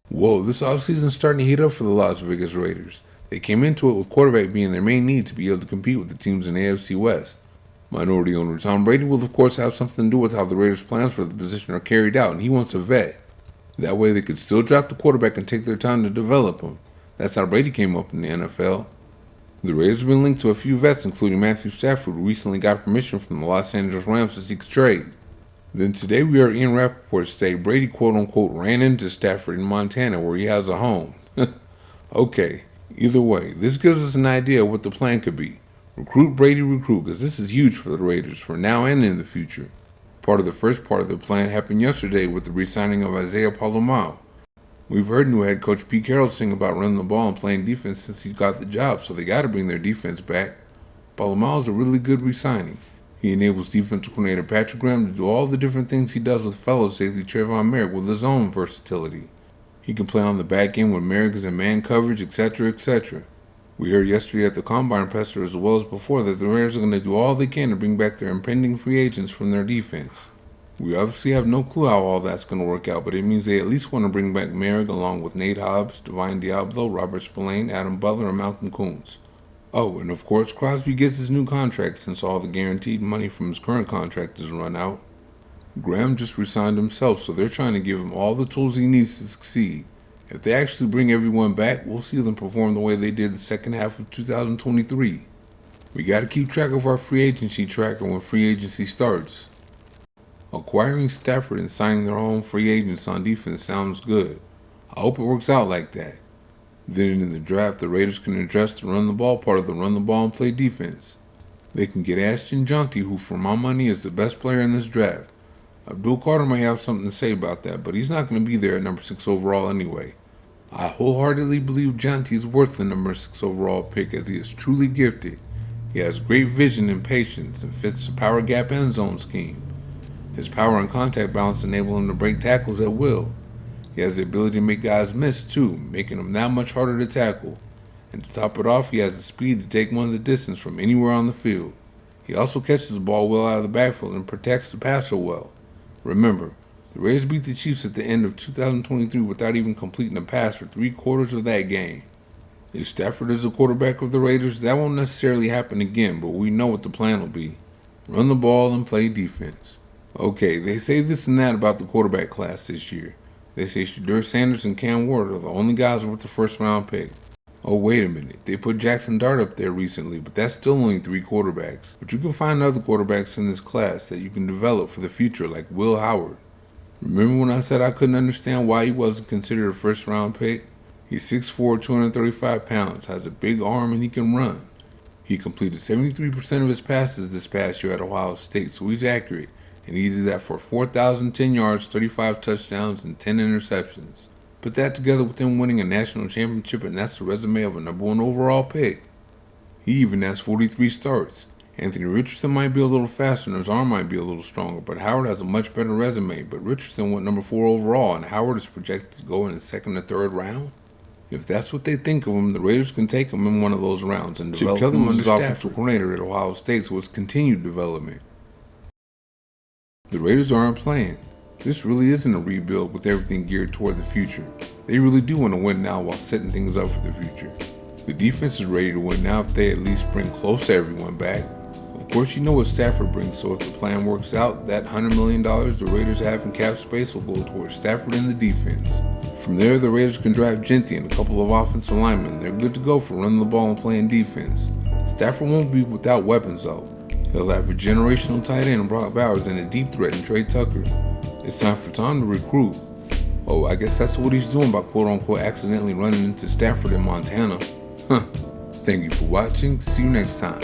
Whoa, this offseason is starting to heat up for the Las Vegas Raiders. They came into it with quarterback being their main need to be able to compete with the teams in the AFC West. Minority owner Tom Brady will of course have something to do with how the Raiders' plans for the position are carried out, and he wants a vet. That way they could still draft the quarterback and take their time to develop him. That's how Brady came up in the NFL. The Raiders have been linked to a few vets, including Matthew Stafford, who recently got permission from the Los Angeles Rams to seek a trade. Then today we heard Ian Rappaport say Brady quote-unquote ran into Stafford in Montana where he has a home. Okay, either way, this gives us an idea of what the plan could be. Recruit Brady, because this is huge for the Raiders, for now and in the future. Part of the first part of the plan happened yesterday with the re-signing of Isaiah Palomar. We've heard new head coach Pete Carroll sing about running the ball and playing defense since he got the job, so they got to bring their defense back. Palomar is a really good re-signing. He enables defensive coordinator Patrick Graham to do all the different things he does with fellow safety Trayvon Merrick with his own versatility. He can play on the back end when Merrick is in man coverage, etc., etc. We heard yesterday at the Combine presser as well as before that the Raiders are going to do all they can to bring back their impending free agents from their defense. We obviously have no clue how all that's going to work out, but it means they at least want to bring back Merrick along with Nate Hobbs, Divine Diablo, Robert Spillane, Adam Butler, and Malcolm Kuntz. Oh, and of course Crosby gets his new contract since all the guaranteed money from his current contract has run out. Graham just resigned himself, so they're trying to give him all the tools he needs to succeed. If they actually bring everyone back, we'll see them perform the way they did the second half of 2023. We got to keep track of our free agency tracker when free agency starts. Acquiring Stafford and signing their own free agents on defense sounds good. I hope it works out like that. Then in the draft, the Raiders can address the run the ball part of the run the ball and play defense. They can get Ashton Jonty, who for my money is the best player in this draft. Abdul Carter may have something to say about that, but he's not going to be there at number 6 overall anyway. I wholeheartedly believe Jonty is worth the number 6 overall pick as he is truly gifted. He has great vision and patience and fits the power gap end zone scheme. His power and contact balance enable him to break tackles at will. He has the ability to make guys miss too, making him that much harder to tackle. And to top it off, he has the speed to take one the distance from anywhere on the field. He also catches the ball well out of the backfield and protects the passer well. Remember, the Raiders beat the Chiefs at the end of 2023 without even completing a pass for 3/4 of that game. If Stafford is the quarterback of the Raiders, that won't necessarily happen again, but we know what the plan will be. Run the ball and play defense. Okay, they say this and that about the quarterback class this year. They say Shedeur Sanders and Cam Ward are the only guys worth the first round pick. Oh, wait a minute. They put Jackson Dart up there recently, but that's still only 3 quarterbacks. But you can find other quarterbacks in this class that you can develop for the future, like Will Howard. Remember when I said I couldn't understand why he wasn't considered a first round pick? He's 6'4", 235 pounds, has a big arm, and he can run. He completed 73% of his passes this past year at Ohio State, so he's accurate. And he did that for 4,010 yards, 35 touchdowns, and 10 interceptions. Put that together with him winning a national championship, and that's the resume of a number 1 overall pick. He even has 43 starts. Anthony Richardson might be a little faster and his arm might be a little stronger, but Howard has a much better resume. But Richardson went number 4 overall, and Howard is projected to go in the 2nd or 3rd round. If that's what they think of him, the Raiders can take him in one of those rounds and develop him as offensive coordinator at Ohio State, so it's continued development. The Raiders aren't playing. This really isn't a rebuild with everything geared toward the future. They really do want to win now while setting things up for the future. The defense is ready to win now if they at least bring close to everyone back. Of course, you know what Stafford brings, so if the plan works out, that $100 million the Raiders have in cap space will go towards Stafford and the defense. From there, the Raiders can draft Genty and a couple of offensive linemen. They're good to go for running the ball and playing defense. Stafford won't be without weapons though. He'll have a generational tight end in Brock Bowers and a deep threat in Trey Tucker. It's time for Tom to recruit. Oh, I guess that's what he's doing by quote-unquote accidentally running into Stafford in Montana. Thank you for watching. See you next time.